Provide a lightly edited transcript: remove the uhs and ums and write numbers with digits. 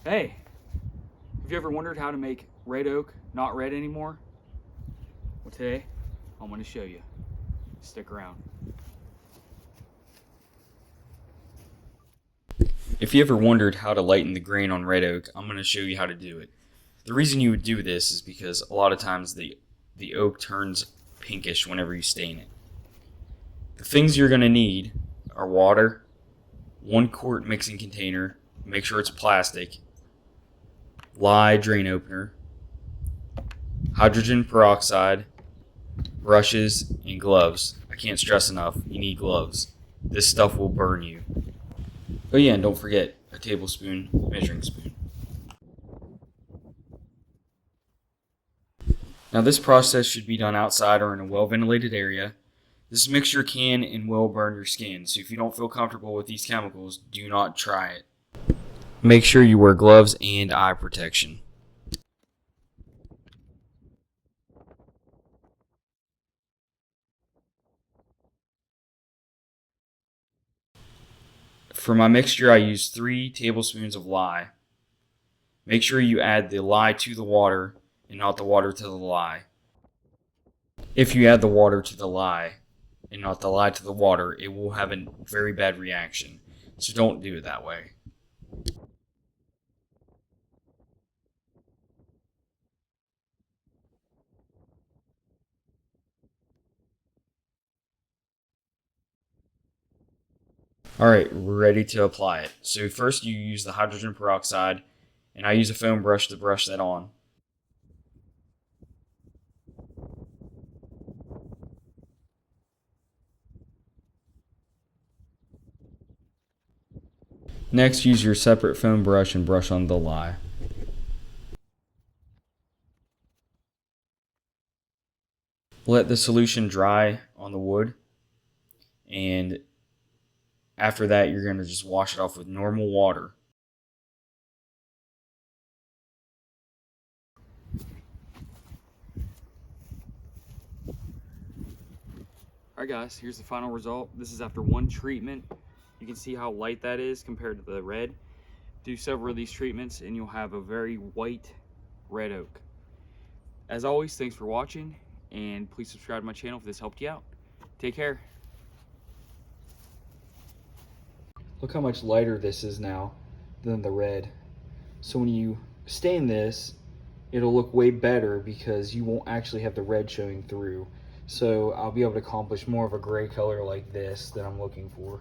Hey, have you ever wondered how to make red oak not red anymore? Well, today I'm going to show you. Stick around. If you ever wondered how to lighten the grain on red oak, I'm going to show you how to do it. The reason you would do this is because a lot of times the oak turns pinkish whenever you stain it. The things you're going to need are water, 1 quart mixing container, make sure it's plastic, lye drain opener, hydrogen peroxide, brushes, and gloves. I can't stress enough, you need gloves. This stuff will burn you. Oh yeah, and don't forget a tablespoon measuring spoon. Now this process should be done outside or in a well-ventilated area. This mixture can and will burn your skin, so if you don't feel comfortable with these chemicals, do not try it. Make sure you wear gloves and eye protection. For my mixture, I use 3 tablespoons of lye. Make sure you add the lye to the water and not the water to the lye. If you add the water to the lye and not the lye to the water, it will have a very bad reaction. So don't do it that way. Alright, we're ready to apply it. So first you use the hydrogen peroxide, and I use a foam brush to brush that on. Next, use your separate foam brush and brush on the lye. Let the solution dry on the wood, and after that you're going to just wash it off with normal water. Alright guys, here's the final result. This is after 1 treatment. You can see how light that is compared to the red. Do several of these treatments and you'll have a very white red oak. As always, thanks for watching, and please subscribe to my channel if this helped you out. Take care. Look how much lighter this is now than the red. So when you stain this, it'll look way better because you won't actually have the red showing through. So I'll be able to accomplish more of a gray color like this that I'm looking for.